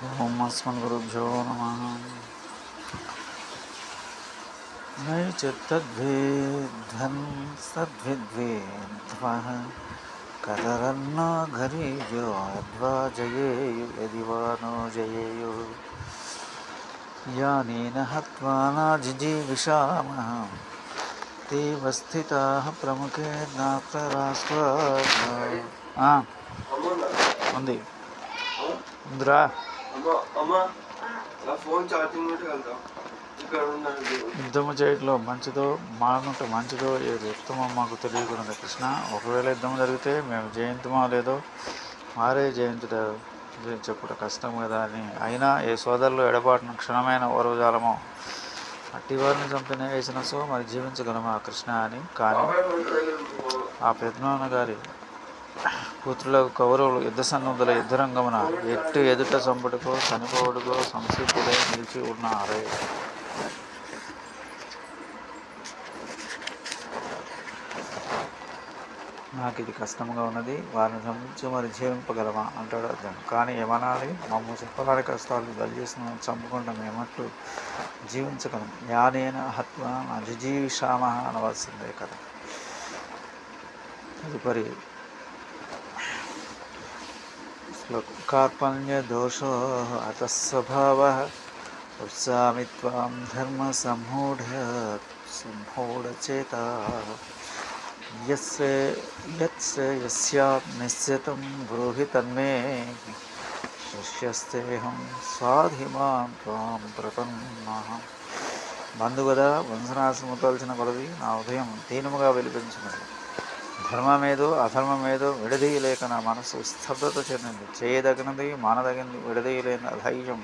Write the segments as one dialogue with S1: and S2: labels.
S1: ఓం అస్మద్గురుభ్యో నమః. నైచతద్వేద్ధన్ సద్విద్వేద్వః కతరన్న ఘరీజో అద్వా జయేయు యది వా నో జయేయుః. యానేన హత్వా నాజిజీవిషామః తేవ స్థితాః ప్రముఖే నాత్రాస్వాదా. ఉంది ఉందిరా. యుద్ధము చేయట్లో మంచిదో మానుట మంచిదో ఏది ఉత్తమో మాకు తెలియకున్నది కృష్ణ. ఒకవేళ యుద్ధం జరిగితే మేము జయింతుమో లేదో వారే జయించుట చెప్పుట కష్టం కదా అని. అయినా ఏ సోదరులు ఎడబాటును క్షణమైన ఓర్వజాలమో అట్టివారిని చంపిన వేసిన సో మరి జీవించగలమా కృష్ణ అని. కానీ ఆ పెద్దనాన్న గారి పుత్రులకు కౌరవులు యుద్ధ సన్నుద్ధుల యుద్ధరంగమున ఎదుట చంపుటకో చనిపోవుడుకో సంసిద్ధులై నిలిచి ఉన్నారే. నాకు ఇది కష్టంగా ఉన్నది, వారిని చంపించి మరి జీవింపగలమా అంటాడు అర్థం. కానీ ఏమనాలి? మమ్మ చెప్పలాని కష్టాలు దయచేసిన చంపుకుంటాం ఏమట్లు జీవించగలం. యానేన హత్వా అజిజీవిషామ అనవలసిందే కదా. తదుపరి కార్పణ్య దోషో అతస్వభావ ఉత్సామి త్వాం ధర్మ సంమూఢచేతా యస్యాప్నిశ్చితం బ్రూహి తన్మే శిష్యస్తేహం స్వాధిమాన్ త్వాం ప్రపన్నః. బంధుగదా వంశనాశము తలచిన కొలది నా ఉదయం దీనముగా వెలిపించినది. ధర్మమేదో అధర్మమేదో విడదీయలేక నా మనసు స్తబ్దత చెందింది. చేయదగినది మానదగినది విడదీయలేని అధైర్యం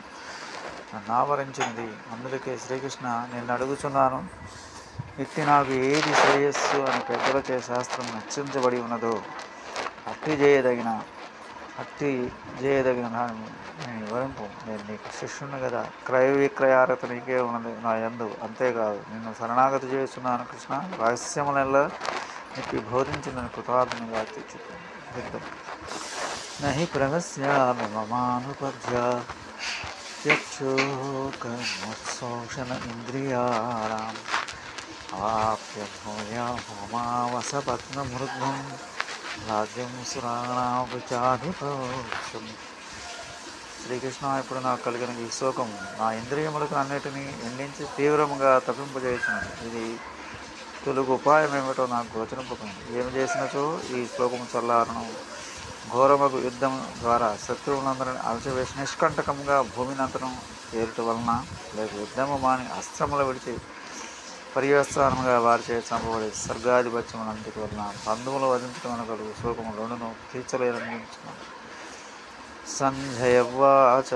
S1: నన్ను ఆవరించినది. అందుకే శ్రీకృష్ణ నిన్ను అడుగుచున్నాను, ఇట్టి నాకు ఏది శ్రేయస్సు అని పెద్దలచే శాస్త్రం నిశ్చయించబడి ఉన్నదో అట్టి చేయదగిన దాన్ని నేను వివరింపు. నేను నీకు శిష్యుని కదా. క్రయ విక్రయార్హత నీకే ఉన్నది నా యందు. అంతేకాదు నిన్ను శరణాగతి చేస్తున్నాను కృష్ణ. రహస్యములెల్లా నీకు బోధించిన కృతార్థునిగా తీర్చిదిద్దు. నహి ప్రహస్యామి మమానుపర్యా యక్షోకమోత్సోషణ ఇంద్రియాణం ఆప్య భూయా హోమావసపత్నమృగ్ం రాజ్యం సురాణాభిచాధిపక్షం. శ్రీకృష్ణ, ఇప్పుడు నాకు కలిగిన ఈ శోకం నా ఇంద్రియములకు అన్నిటినీ ఎండించి తీవ్రంగా తప్పింపజేసినది. ఇది తెలుగు ఉపాయం ఏమిటో నాకు గోచరింపుకుంది. ఏమి చేసినచో ఈ శ్లోకము చల్లారను. ఘోరమగు యుద్ధం ద్వారా శత్రువులందరినీ అలచివేసి నిష్కంటకంగా భూమినంతరం చేరుట వలన, లేక యుద్ధము మాని అస్త్రములు విడిచి పర్యవస్థానముగా వారిచే చంపబడి స్వర్గాధిపత్యములంతటి వలన బంధువులు వధించడం కలుగు శోకము రెండును తీర్చలేదనిపించున్నాను. సంజయవాచ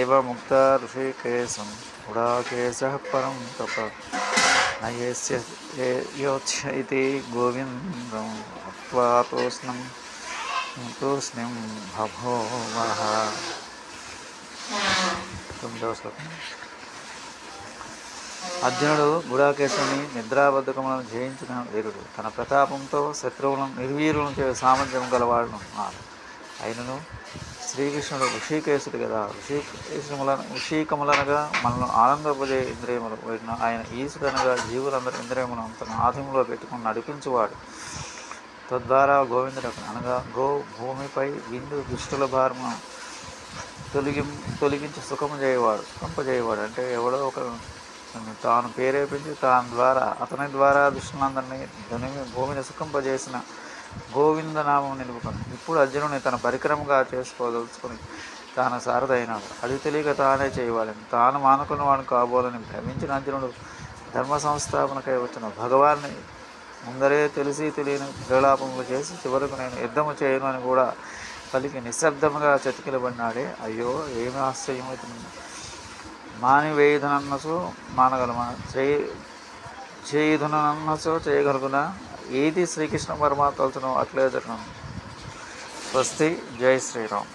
S1: ఏవ ముక్త ఋషికేశం ఉడాకేశః పరం తప నయేస్యోచ్యైతి గోవిందం అత్వా తూష్ణీం బభూవః. 9వ శ్లోకం. అర్జునుడు గుడాకేశుని నిద్రాబద్ధకములను జయించిన వీరుడు. తన ప్రతాపంతో శత్రువులను నిర్వీర్యులను చే సామర్థ్యం గలవాడును ఉన్నారు. అయినను శ్రీకృష్ణుడు ఋషికేశుడు కదా. ఋషికములనగా మనల్ని ఆనందపజే ఇంద్రియములు. వీటిని ఆయన ఈశ్వరనగా జీవులందరూ ఇంద్రియములను తన ఆధీనంలో పెట్టుకుని నడిపించువాడు. తద్వారా గోవిందుడు అనగా గో భూమిపై విందు దుష్టుల భారము తొలగించి సుఖంపజేయవాడు. అంటే ఎవడో ఒక తాను ప్రేరేపించి అతని ద్వారా దుష్టులందరినీ భూమిని సుఖంపజేసిన గోవింద నామం నిలుపుకొని ఇప్పుడు అర్జునుని తన పరికరముగా చేసుకోదలుచుకొని తాను సారథైనాడు. అది తెలియక తానే చేయవాలని తాను మానుకున్న వాడు కాబోలని భ్రమించిన అర్జునుడు ధర్మ సంస్థాపనకై వచ్చిన భగవాన్ని ముందరే తెలియని ప్రలాపములు చేసి చివరకు నేను యుద్ధము చేయను అని కూడా పలికి నిశ్శబ్దముగా చతికిలబడినాడే. అయ్యో ఏమి ఆశ్చర్యమవుతుంది. మానివేయుధనన్నసో మానగలమా, చేయుధనన్నసో చేయగలుగునా. ఏది శ్రీకృష్ణ పరమాత్మను అట్లే జరగను. స్వస్తి. జై శ్రీరామ్.